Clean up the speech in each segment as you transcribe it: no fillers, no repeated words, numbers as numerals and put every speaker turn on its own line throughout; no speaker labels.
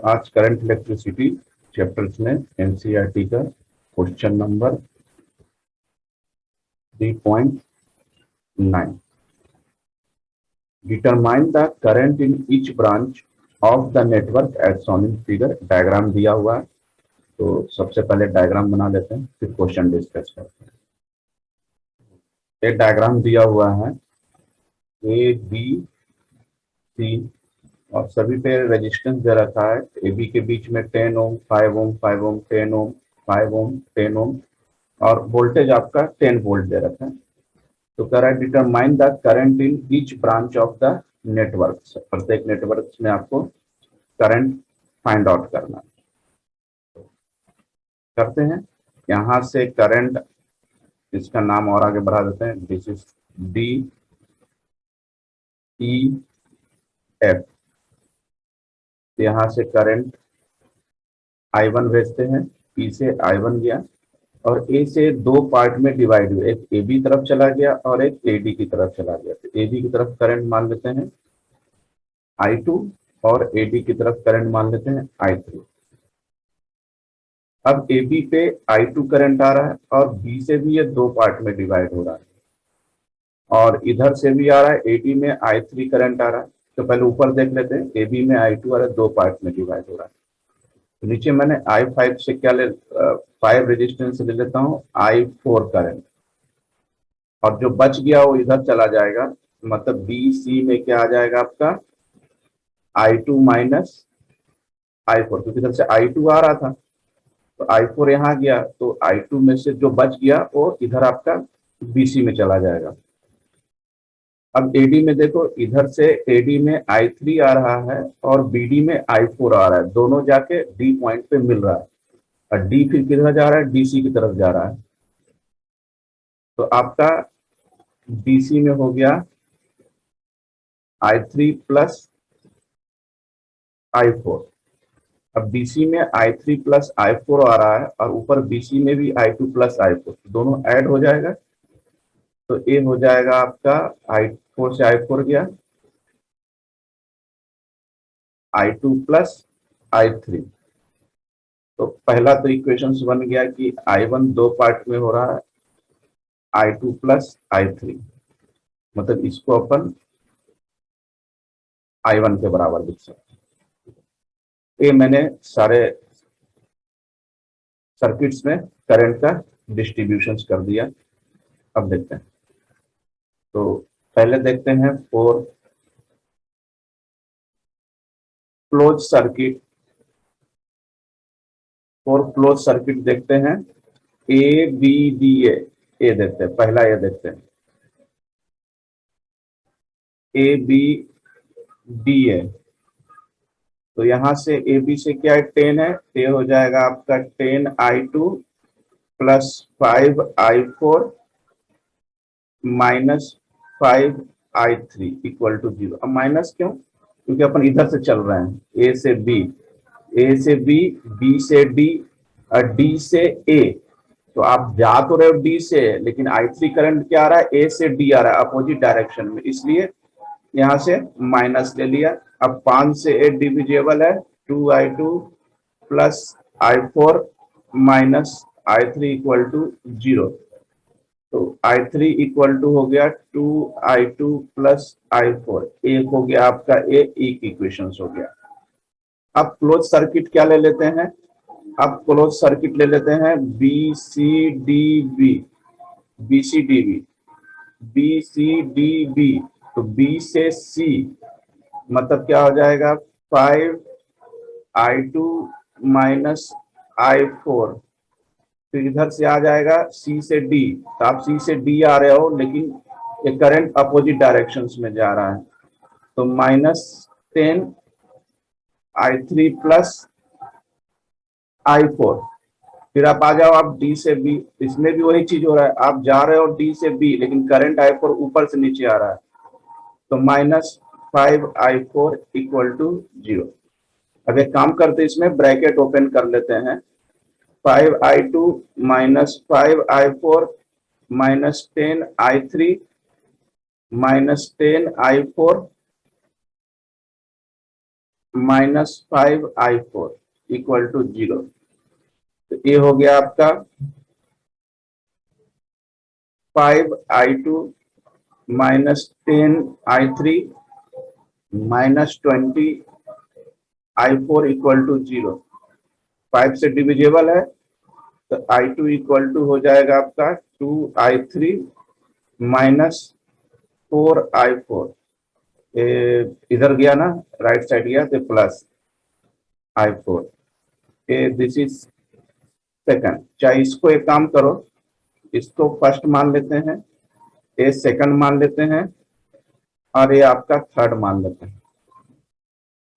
आज current electricity chapters में NCERT का question number 3.9 determine the current in each branch of the network as shown in figure. Diagram दिया हुआ है, तो सबसे पहले डायग्राम बना लेते हैं, फिर क्वेश्चन डिस्कस करते हैं। एक डायग्राम दिया हुआ है ए बी सी और सभी पे रेजिस्टेंस दे रखा है। ए बी के बीच में 10 ओम, 5 ओम, 5 ओम, 10 ओम, 5 ओम, 10 ओम और वोल्टेज आपका 10 वोल्ट दे रखा है। तो कह रहा है determine the current in each branch of the network. प्रत्येक नेटवर्क में आपको करंट फाइंड आउट करना है। करते हैं। यहां से करंट, इसका नाम और आगे बढ़ा देते हैं, this is D E F. यहां से करंट I1 भेजते हैं, P से I1 गया और A से दो पार्ट में डिवाइड हुए, एक AB तरफ चला गया और एक AD की तरफ चला गया। तो AB की तरफ करंट मान लेते हैं I2 और AD की तरफ करंट मान लेते हैं I3। अब AB पे I2 करंट आ रहा है और B से भी ये दो पार्ट में डिवाइड हो रहा है और इधर से भी आ रहा है, AD में I3 करंट आ रहा है। तो पहले ऊपर देख लेते हैं, AB में I2 आ रहा है, दो पार्ट में डिवाइड हो रहा है। तो नीचे मैंने I5 से क्या 5 रेजिस्टेंस ले लेता हूँ I4 करंट, और जो बच गया वो इधर चला जाएगा। मतलब BC में क्या आ जाएगा आपका I2 माइनस I4, क्योंकि इधर से I2 आ रहा था तो I4 यहाँ गया, तो I2 में से जो बच गया वो इधर आपका BC में चला जाएगा। अब AD में देखो, इधर से AD में I3 आ रहा है और BD में I4 आ रहा है, दोनों जाके D पॉइंट पे मिल रहा है और D फिर किधर जा रहा है, DC की तरफ जा रहा है। तो आपका DC में हो गया I3 प्लस I4। अब BC में I3 प्लस I4 आ रहा है और ऊपर BC में भी I2 प्लस I4, दोनों ऐड हो जाएगा। तो ये हो जाएगा आपका I4 से I4 गया, I2 प्लस I3। तो पहला तो इक्वेशन बन गया कि I1 दो पार्ट में हो रहा है, I2 प्लस I3, मतलब इसको अपन I1 के बराबर लिख सकते हैं। ये मैंने सारे सर्किट्स में करंट का डिस्ट्रीब्यूशंस कर दिया। अब देखते हैं, तो पहले देखते हैं for close circuit. For close circuit देखते हैं ए बी डी ए देखते हैं। पहला ये देखते हैं ए बी डी ए। तो यहां से ए बी से क्या है, 10 है, तो ये हो जाएगा आपका 10I2 plus 5I4 minus 5I3 equal to 0। अब माइनस क्यों, क्योंकि अपन इधर से चल रहे हैं, ए से बी, ए से बी, बी से डी और डी से ए। तो आप जा तो रहे हो डी से, लेकिन I3 करंट क्या आ रहा है, ए से डी आ रहा है, अपोजिट डायरेक्शन में, इसलिए यहां से माइनस ले लिया। अब 5 से 8 डिविजिबल है, 2I2 plus I4 minus I3 equal to 0। तो I3 इक्वल टू हो गया 2I2 प्लस I4, एक हो गया आपका एक इक्वेशन हो गया। अब क्लोज सर्किट क्या ले लेते हैं, अब क्लोज सर्किट ले लेते हैं BCDB, BCDB, BCDB। तो B से C मतलब क्या हो जाएगा 5I2 माइनस I4। फिर इधर से आ जाएगा C से D, तो आप C से D आ रहे हो लेकिन ये करंट अपोजिट डायरेक्शंस में जा रहा है, तो -10I3 प्लस I4। फिर आप आ जाओ आप D से B, इसमें भी वही चीज हो रहा है, आप जा रहे हो D से B लेकिन करंट I4 ऊपर से नीचे आ रहा है, तो -5I4 इक्वल टू 0। अब एक काम करते, इसमें ब्रैकेट ओपन कर लेते हैं, 5I2 minus 5I4 minus 10I3 minus 10I4 -5i4 equal to 0। तो ये हो गया आपका 5i2 -10i3 -20i4 equal to 0। 5 से डिविजेबल है तो i2 इक्वल टू हो जाएगा आपका 2i3 -4i4। इधर गया ना, राइट साइड गया तो plus i4। This is second. चाहे इसको एक काम करो, इसको फर्स्ट मान लेते हैं, ये सेकंड मान लेते हैं और ये आपका थर्ड मान लेते हैं।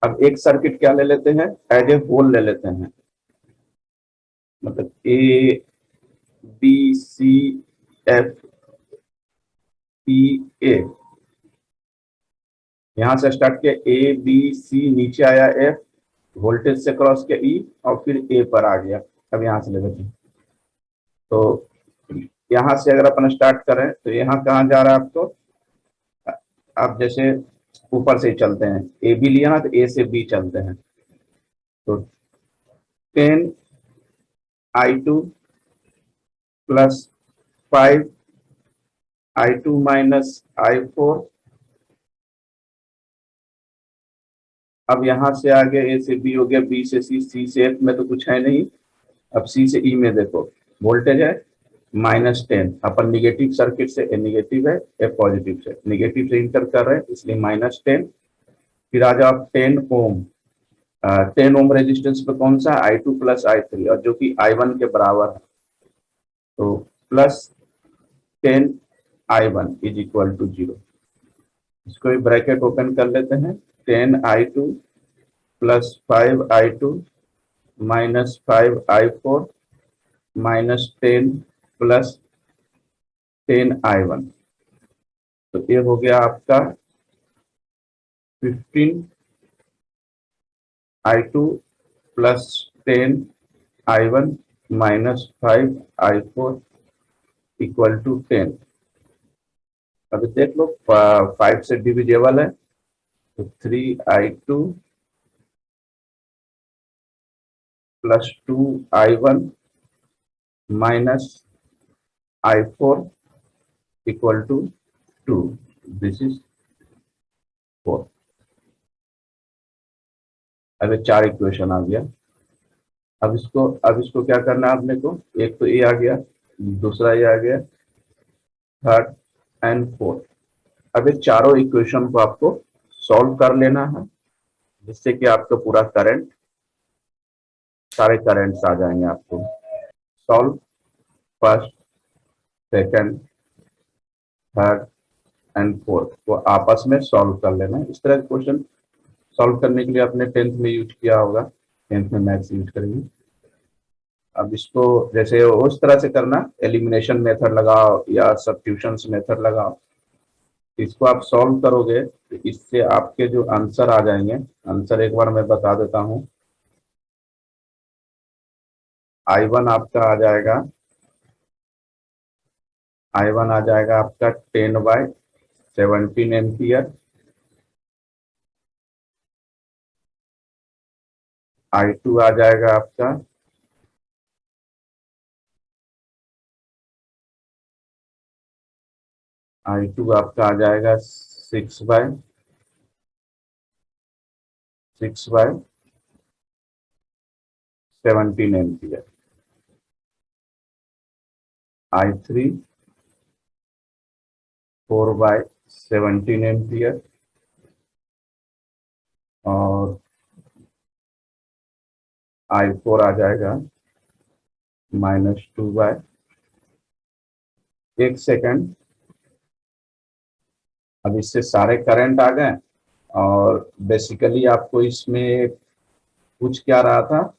अब एक सर्किट क्या ले लेते हैं, एज ए होल ले लेते हैं, मतलब A B C F P A, यहां से स्टार्ट किया ए बी सी, नीचे आया एफ, वोल्टेज से क्रॉस किया ई और फिर ए पर आ गया। अब यहां से ले लेते हैं, तो यहां से अगर अपन स्टार्ट करें तो यहाँ कहाँ जा रहा है आपको, आप जैसे ऊपर से ही चलते हैं, ए बी लिया ना तो ए से बी चलते हैं, तो 10i2 plus 5i2 minus i4। अब यहां से आगे ए से बी हो गया, बी से सी, सी से एफ में तो कुछ है नहीं। अब सी से ई में देखो, वोल्टेज है -10, अपन निगेटिव सर्किट से, ए निगेटिव है ए पॉजिटिव से, निगेटिव से इंटर कर रहे हैं इसलिए -10। फिर आ जाओ आप 10 ओम, 10 ओम रेजिस्टेंस पे कौन सा, i2 प्लस i3, और जो कि i1 के बराबर है, तो plus 10i1 is equal to 0। इसको भी ब्रैकेट ओपन कर लेते हैं, 10i2 plus 5i2 minus 5i4 -10 plus 10i1। तो ये हो गया आपका 15i2 plus 10i1 minus 5i4 equal to 10। अभी देख लो 5 से डिविजेबल है तो 3i2 plus 2i1 minus i4 equal to 2। This is 4। अभी 4 इक्वेशन आ गया। अब इसको क्या करना है आपने को, एक तो ये आ गया, दूसरा ये आ गया, थर्ड एंड फोर्थ। अब ये चारों इक्वेशन को आपको सॉल्व कर लेना है, जिससे कि आपका पूरा करंट, सारे करंट्स आ जाएंगे आपको। Solve first, second, third and fourth को आपस में सॉल्व कर लेना है। इस तरह के क्वेश्चन सॉल्व करने के लिए आपने 10th में यूज किया होगा, 10th में मैथ्स यूज करेंगे। अब इसको जैसे उस तरह से करना, एलिमिनेशन मेथड लगाओ या सब्स्टिट्यूशंस मेथड लगाओ। इसको आप सॉल्व करोगे तो इससे आपके जो आंसर आ जाएंगे, आंसर एक बार मैं बता देता हूं। i1 आपका आ जाएगा, i1 आ जाएगा आपका 10/17 एम्पियर। i2 आ जाएगा आपका i2 आपका आ जाएगा 6/17 एम्पियर। i3 4/17 एम्पियर और i4 आ जाएगा -2। एक सेकंड, अब इससे सारे करंट आ गए और बेसिकली आपको इसमें पूछ क्या रहा था,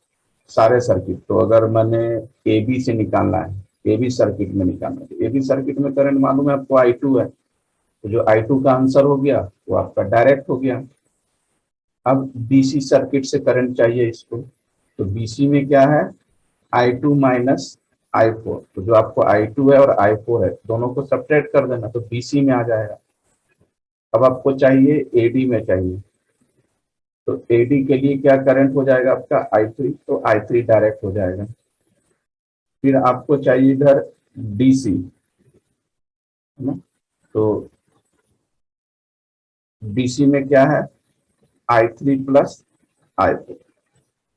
सारे सर्किट। तो अगर मैंने ए बी से निकालना है, ए बी सर्किट में निकालना है, ए बी सर्किट में करंट मालूम है आपको i2 है, तो जो i2 का आंसर हो गया वो आपका डायरेक्ट हो गया। अब बीसी सर्किट से करंट चाहिए इसको, तो बीसी में क्या है, i2 माइनस i4, तो जो आपको i2 है और i4 है दोनों को सब्ट्रैक्ट कर देना तो बीसी में आ जाएगा। अब आपको चाहिए एडी में चाहिए, तो एडी के लिए क्या करंट हो जाएगा आपका I3, तो I3 डायरेक्ट हो जाएगा। फिर आपको चाहिए इधर डीसी, है ना, तो डीसी में क्या है I3 प्लस I4,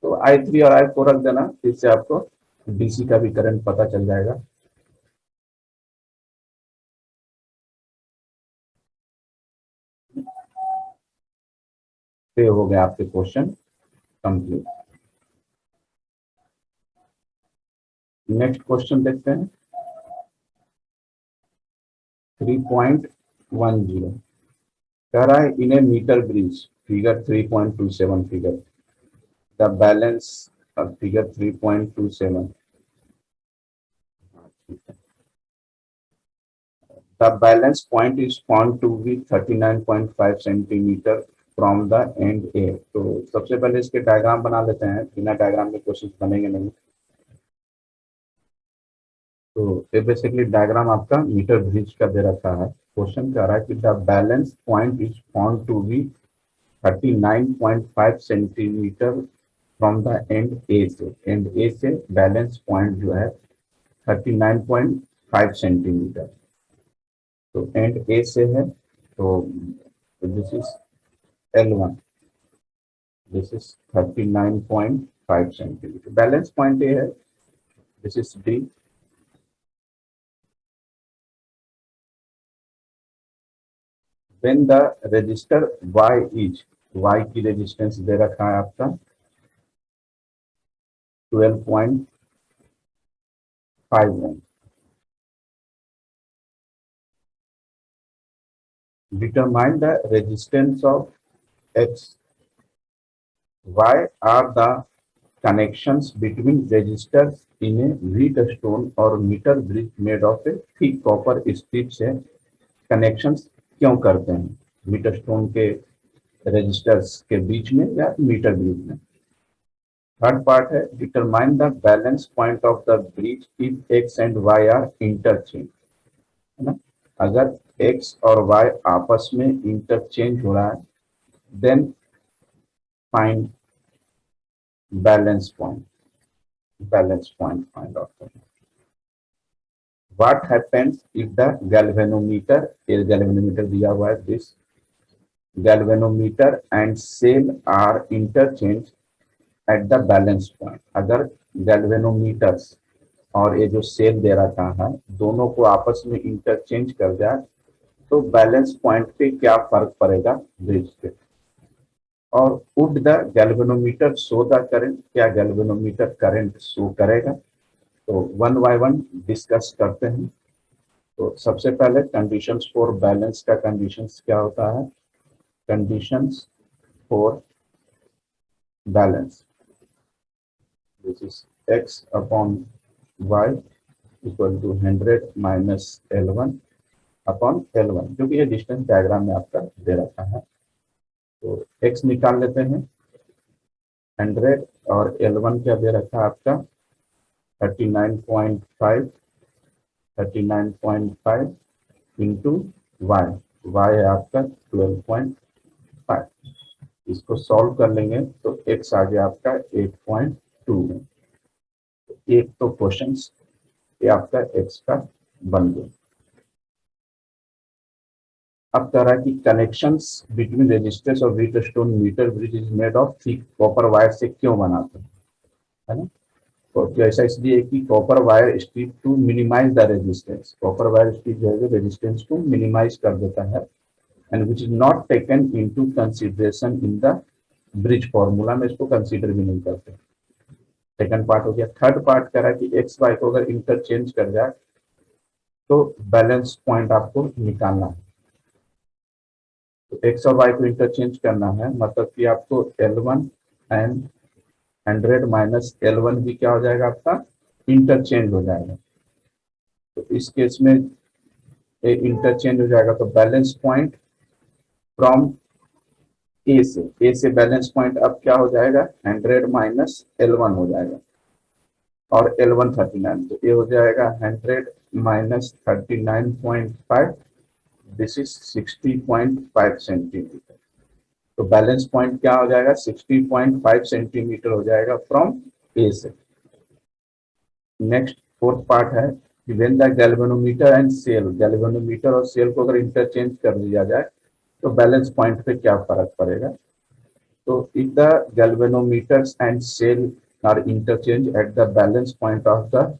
तो I3 और I4 रख देना, इससे आपको डीसी का भी करंट पता चल जाएगा। ये हो गया आपके क्वेश्चन कंप्लीट। नेक्स्ट क्वेश्चन देखते हैं 3.10, कह रहा है in a metre bridge figure 3.27 figure the balance figure 3.27, the balance point is found to be 39.5 centimetre from the end A. तो सबसे पहले इसके डायग्राम बना लेते हैं, बिना डायग्राम के क्वेश्चन बनेंगे नहीं। तो ये बेसिकली डायग्राम आपका मीटर ब्रिज का दे रखा है। क्वेश्चन कह रहा है कि the balance point is found to be 39.5 centimetre from the end A से, एंड ए से बैलेंस पॉइंट जो है 39.5 सेंटीमीटर, तो एंड ए से है, तो this is L1, this is 39.5 centimetre, balance point A है, this is D। When the resistor Y is, Y की रेजिस्टेंस दे रखा है आपका 12.5 ohm, determine the resistance of X. Y are the connections between resistors in a wheatstone or meter bridge made of a thick copper strip से connections क्यों करते हैं metre stone के रेजिस्टर्स के बीच में या मीटर ब्रिज में। थर्ड पार्ट है determine the balance point of the bridge if X and Y are interchange, है ना, अगर एक्स और वाई आपस में इंटरचेंज हो रहा है then find balance point, balance point find out करना। What happens if the galvanometer, ये गैल्वेनोमीटर दिया हुआ है, this galvanometer and cell are interchange at the balance point, अगर गैल्वेनोमीटर्स और ये जो सेल दे रखा है दोनों को आपस में इंटरचेंज कर जाए तो बैलेंस पॉइंट पे क्या फर्क पड़ेगा ब्रिज पे। और would the galvanometer show the current, क्या गैल्वेनोमीटर करंट शो करेगा। तो वन बाय वन डिस्कस करते हैं। तो सबसे पहले कंडीशंस फॉर बैलेंस का कंडीशंस क्या होता है, conditions for balance which is x upon y equal to 100 minus L1 upon L1, क्योंकि ये डिस्टेंस डायग्राम में आपका दे रखा है। तो x निकाल लेते हैं 100 और L1 क्या दे रखा है आपका 39.5, 39.5 इंटू वाई, वाई है आपका 12.5, इसको सॉल्व कर लेंगे तो x आ गया आपका 8.2 में। एक तो क्वेश्चन ये आपका x का बन गया। अब कह रहा है कि कनेक्शंस बिटवीन रेजिस्टर्स और Wheatstone metre bridge is made of thick copper wire से क्यों बनाते हैं, है ना। तो ऐसा इसलिए कि copper wire strip to minimise the resistance, copper wire strip जो है रेजिस्टेंस को मिनिमाइज कर देता है, and which is not taken into consideration in the bridge formula, में इसको कंसीडर भी नहीं करते। सेकंड पार्ट हो गया। थर्ड पार्ट कह रहा है कि एक्स वाई को अगर इंटरचेंज कर जाए तो बैलेंस पॉइंट आपको निकालना है। तो एक्स और वाई को इंटरचेंज करना है, मतलब कि आपको L1 एंड 100 माइनस L1 भी क्या हो जाएगा आपका इंटरचेंज हो जाएगा। तो इस केस में इंटरचेंज हो जाएगा तो बैलेंस पॉइंट फ्रॉम ए से बैलेंस पॉइंट अब क्या हो जाएगा 100 माइनस L1 हो जाएगा, और L1 39, तो ये हो जाएगा 100 माइनस 39.5, दिस इज 60.5 सेंटीमीटर। तो बैलेंस पॉइंट क्या हो जाएगा, 60.5 सेंटीमीटर हो जाएगा फ्रॉम ए से। नेक्स्ट फोर्थ पार्ट है, when the galvanometer and cell, galvanometer और सेल को अगर इंटरचेंज कर दिया जाए तो बैलेंस पॉइंट पे क्या फर्क पड़ेगा। तो if the galvanometers and cell are interchanged at the balance point of the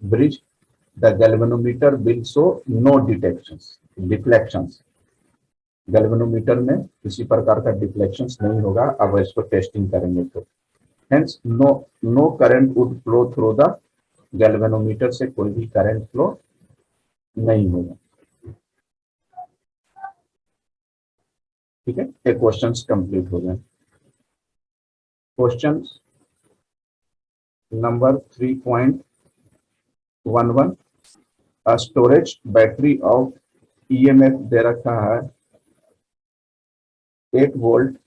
bridge, the galvanometer will show no deflections। Galvanometer में किसी प्रकार का डिफ्लेक्शंस नहीं होगा। अब इसको टेस्टिंग करेंगे तो hence no current would flow through the galvanometer, से कोई भी करंट फ्लो नहीं होगा। ठीक है, ये क्वेश्चंस कंप्लीट हो गए। Question number 3.11, storage battery of EMF दे रखा है 8 volt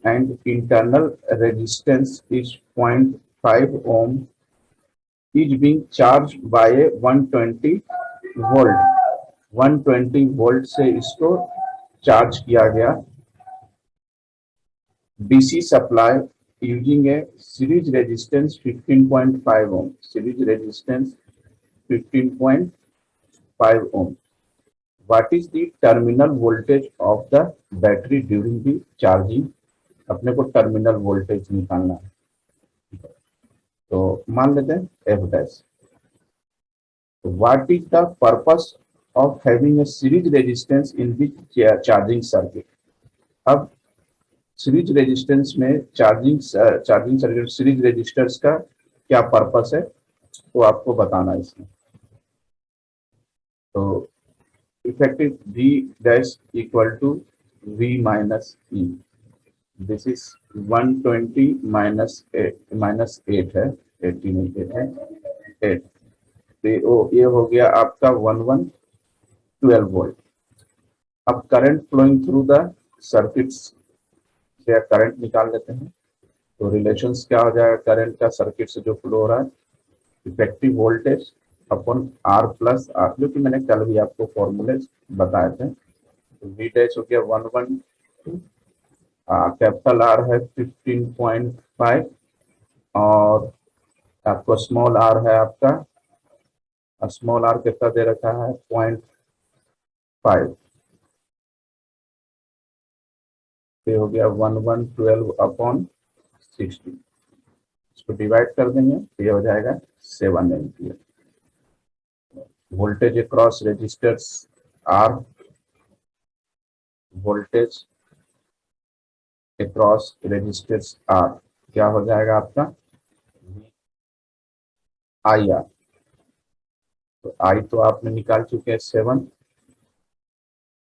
and internal resistance is 0.5 ohm, is being charged by a 120 volt। 120 volt से इसको चार्ज किया गया DC supply using a series resistance 15.5 ohm, series resistance 15.5 ohm. What is the terminal voltage of the battery during the charging. अपने को terminal voltage निकालना है, तो मान लेते हैं F dash. What is the purpose of having a series resistance in the charging circuit. अब series resistance में चार्जिंग सर्किट सीरीज रेजिस्टर्स का क्या पर्पस है, तो आपको बताना है इसमें। तो effective V dash equal to V minus E, this is 120 minus 8 है, 80 नहीं 8 है 8। तो ये हो गया आपका 12 वोल्ट। अब current flowing through the circuits से करंट निकाल लेते हैं। तो रिलेशंस क्या हो जाएगा, करंट का सर्किट से जो फ्लो हो रहा है effective voltage upon R plus R, जो कि मैंने कल भी आपको फॉर्मूले बताए थे। तो वी डैश हो गया 112, कैपिटल आर है 15.5 और आपको स्मॉल आर है आपका, स्मॉल आर कितना दे रखा है 0.5। ये हो गया 1112 अपॉन 60, इसको डिवाइड कर देंगे तो ये हो जाएगा 7 ampere. Voltage across resistors R, voltage across resistors R क्या हो जाएगा आपका आई आर। तो आई तो आपने निकाल चुके हैं 7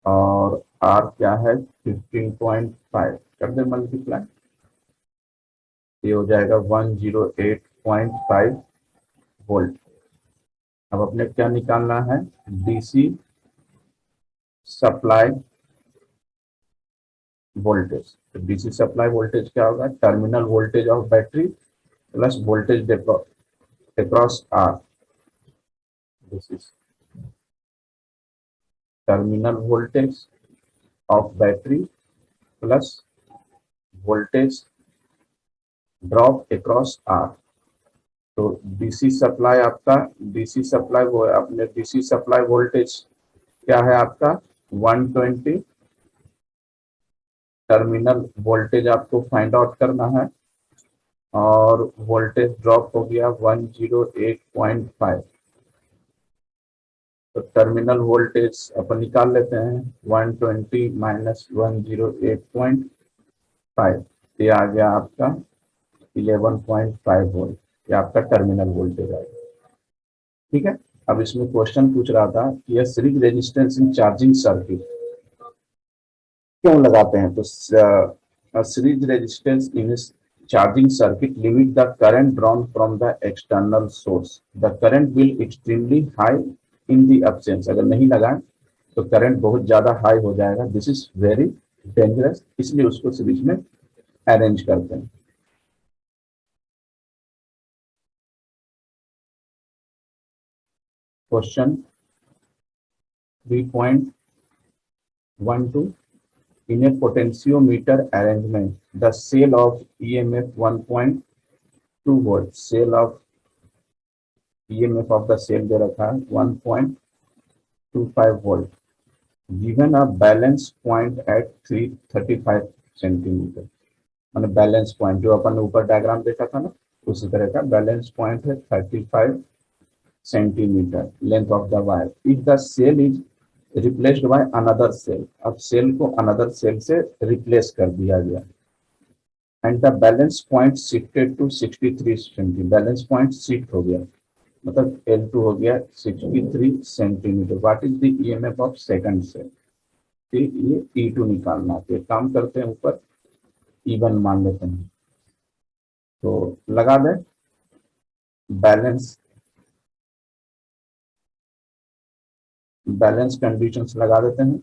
और आर क्या है 15.5, कर दे मल्टीप्लाई, ये हो जाएगा 108.5 वोल्ट। अब अपने क्या निकालना है, डीसी सप्लाई वोल्टेज। तो डीसी सप्लाई वोल्टेज क्या होगा, terminal voltage of battery plus voltage across R, this is terminal voltage of battery plus voltage drop across R. तो डीसी सप्लाई आपका, डीसी सप्लाई वो अपने डीसी सप्लाई वोल्टेज क्या है आपका 120, टर्मिनल वोल्टेज आपको फाइंड आउट करना है और वोल्टेज ड्रॉप हो गया 108.5। तो टर्मिनल वोल्टेज अपन निकाल लेते हैं 120 माइनस 108.5, ये आ गया आपका 11.5 वोल्ट, ये आपका टर्मिनल वोल्टेज आएगा। ठीक है, अब इसमें क्वेश्चन पूछ रहा था कि यह series resistance in charging circuit क्यों लगाते हैं। तो series resistance in charging circuit limit the current drawn from the external source, the current will extremely high in the absence। अगर नहीं लगाएं तो करंट बहुत ज्यादा हाई हो जाएगा, दिस इज वेरी डेंजरस, इसलिए उसको सीरीज में अरेंज करते हैं। Question 3.12, In a potentiometer arrangement, the cell of EMF 1.2 volt, cell of EMF of the cell दे रखा है 1.25 volt, given a balance point at 335 centimetre. मैंने बैलेंस पॉइंट जो अपन ने ऊपर डायग्राम देखा था ना, उसी तरह का बैलेंस पॉइंट है 35 centimetre length of the wire. If the cell is replaced by another cell, अब सेल को अनदर सेल से रिप्लेस कर दिया गया and the balance point shifted to 63 centimetre, balance point shift हो गया, मतलब L2 हो गया 63 centimetre. What is the EMF of second cell? ये E2 निकालना है। तो काम करते हैं, ऊपर E1 मान लेते हैं, तो लगा दें बैलेंस कंडीशंस लगा देते हैं।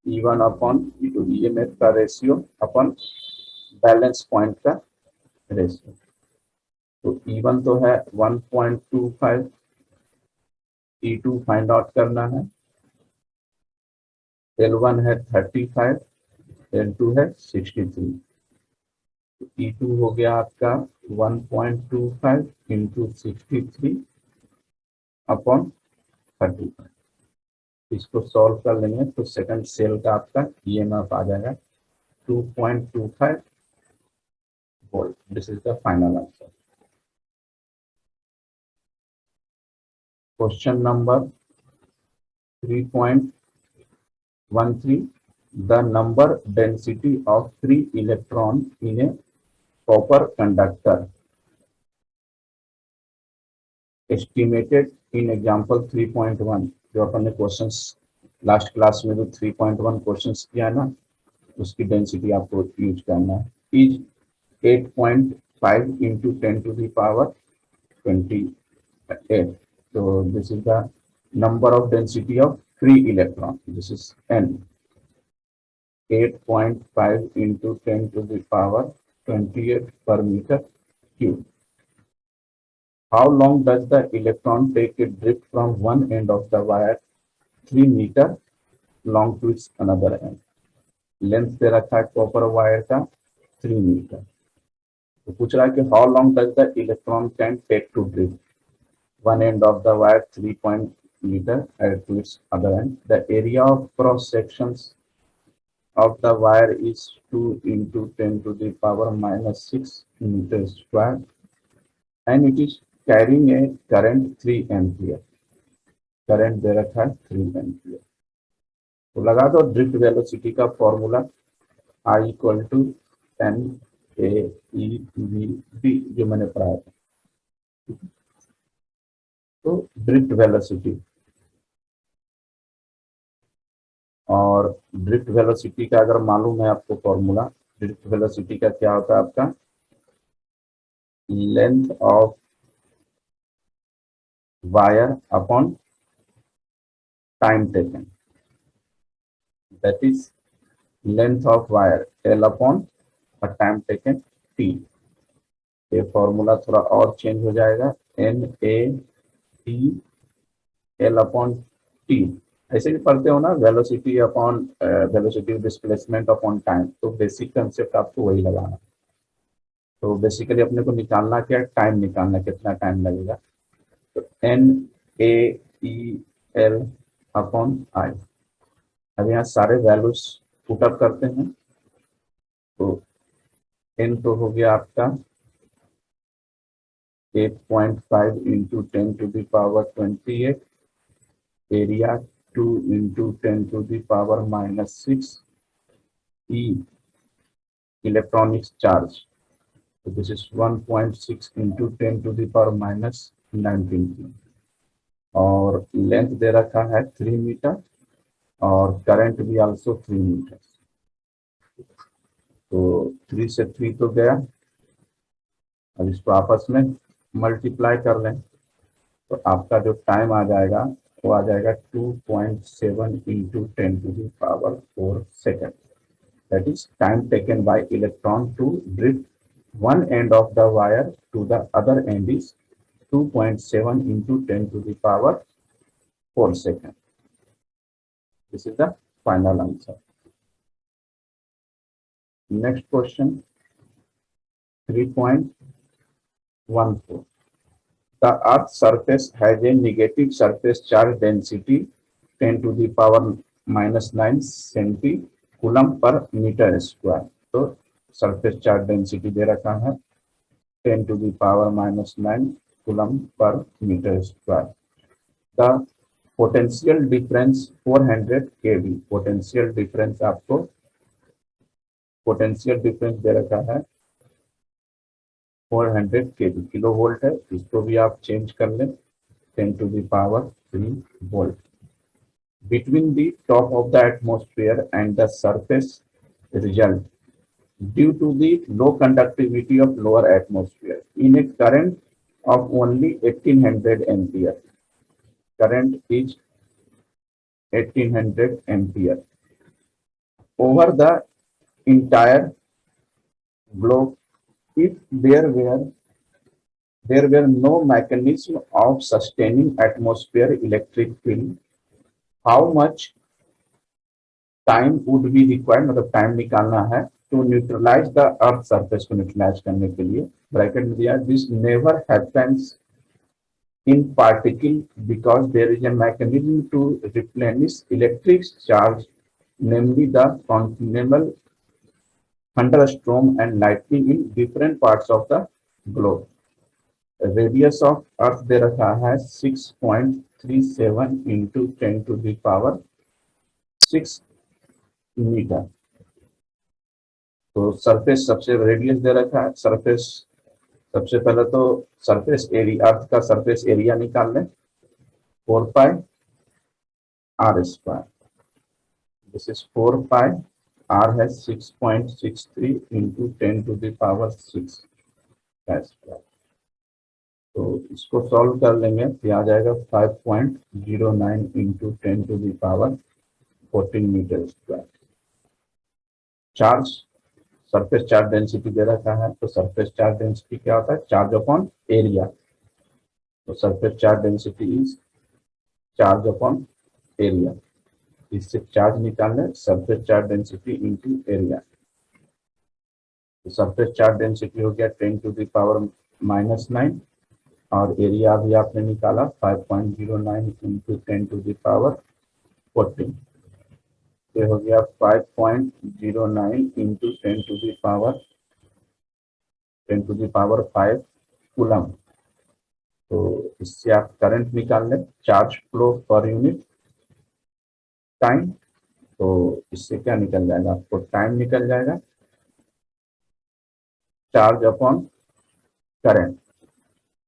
E1 अपॉन E2, ईएमएफ का रेशियो अपन बैलेंस पॉइंट का रेशियो। तो E1 तो है 1.25, E2 फाइंड आउट करना है, L1 है 35, L2 है 63। E2 हो गया आपका 1.25 इंटू 63 अपॉन 35। इसको सॉल्व कर लेंगे तो सेकंड सेल का आपका ईएमएफ आ जाएगा 2.25 volt. This is the final answer. Question number 3.13, the number density of free electron in a copper conductor estimated in example 3.1, जो अपन ने क्वेश्चंस लास्ट क्लास में जो 3.1 क्वेश्चंस किया है ना, उसकी डेंसिटी आपको यूज करना है। Is 8.5 into 10 to the power 28। So this is the number of density of free electron. This is n. 8.5 into 10 to the power 28 per meter cube. How long does the electron take a drift from one end of the wire 3 meter long to its another end? Length दे रखा है copper wire का 3 metre. तो पूछ रहा है कि how long does the electron can take to drift one end of the wire 3 meter to its other end. The area of cross sections of the wire is 2 into 10 to the power minus 6 meters square and it is carrying a current 3 ampere. Current दे रखा है 3 ampere. तो लगा दो drift velocity का formula I equal to NAEVB, जो मैंने पढ़ाया था। तो ड्रिफ्ट वेलोसिटी, और ड्रिफ्ट वेलोसिटी का अगर मालूम है आपको फॉर्मूला, ड्रिफ्ट वेलोसिटी का क्या होता है आपका, length of wire upon time taken, that is length of wire L upon time taken T। ये फॉर्मूला थोड़ा और चेंज हो जाएगा, NATL अपॉन T। ऐसे भी पढ़ते हो ना, velocity upon velocity displacement upon time, तो बेसिक कंसेप्ट आपको वही लगाना। तो बेसिकली अपने को निकालना क्या है, टाइम निकालना, कितना टाइम लगेगा। तो NAEL अपॉन I। अब यहाँ सारे वैल्यूज पुटअप करते हैं, तो N तो हो गया आपका 8.5 into 10 to the power 28, area 2 into 10 to the power minus 6, E electronic charge, so this is 1.6 into 10 to the power minus 19, और लेंथ दे रखा है 3 मीटर और करंट भी आल्सो 3 मीटर। तो 3 से 3 तो गया, अब इसको आपस में मल्टीप्लाई कर लें तो आपका जो टाइम आ जाएगा वो आ जाएगा 2.7 into 10 to the power 4 seconds. That is time taken by electron to drift one end of the wire to the other end is 2.7 into 10 to the power 4 seconds. This is the final answer. Next question 3.14, the earth surface has a negative surface charge density 10 to the power minus 9 centi-coulomb per meter square। तो surface charge density दे रखा है 10 to the power minus 9 coulomb per meter square। the potential difference 400 kV, potential difference आपको potential difference दे रखा है 400 kV, kilo volt है, इसको भी आप चेंज कर लें 10 to the power 3 volt। Between the top of the atmosphere and the surface result due to the low conductivity of lower atmosphere in a current of only 1800 ampere। Current is 1800 ampere over the entire globe if there were no mechanism of sustaining atmosphere electric field, how much time would be required, मतलब time निकालना है to neutralize the earth surface को neutralise करने के लिए। Bracket में दिया this never happens in particle because there is a mechanism to replenish electric charge, namely the continual thunderstorm and lightning in different parts of the globe। Radius of earth दे रखा है 6.37 into 10 to the power 6 metre. तो surface सबसे radius दे रखा है, surface सबसे पहले तो सरफेस एरिया, अर्थ का सरफेस एरिया निकाल लें 4 pi R square. This is 4 pi, R है 6.63 इंटू 10 to the power 6 का स्क्वायर। तो इसको सॉल्व कर लेंगे तो आ जाएगा 5.09 into 10 to the power 14 metre square. Charge, surface charge density दे रखा है, तो सरफेस चार्ज डेंसिटी क्या होता है, चार्ज अपॉन एरिया। तो surface charge density is charge upon area, इससे चार्ज निकालने surface charge density into area. तो सरफेस चार्ज डेंसिटी हो गया 10 to the power -9 और एरिया भी आपने निकाला 5.09 इंटू 10 to the power 14। ये हो गया 5.09 into 10 to the power 5 coulomb. तो इससे आप करंट निकाल लें, charge flow per unit time. तो इससे क्या निकल जाएगा, आपको टाइम निकल जाएगा चार्ज अपॉन करंट।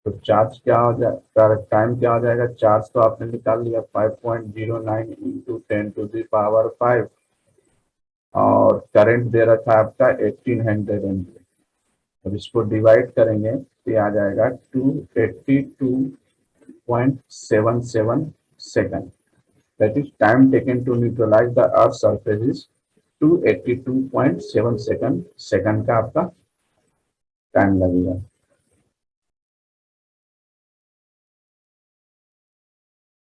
तो चार्ज क्या हो जाएगा, टाइम क्या हो जाएगा, चार्ज तो आपने निकाल लिया 5.09 इंटू 10 to the power 5 और करंट दे रखा है आपका 1800 एम्पीयर। अब इसको डिवाइड करेंगे तो ये आ जाएगा 282.77 second. That is time taken to neutralise the earth surface is 282.7 second का आपका टाइम लगेगा।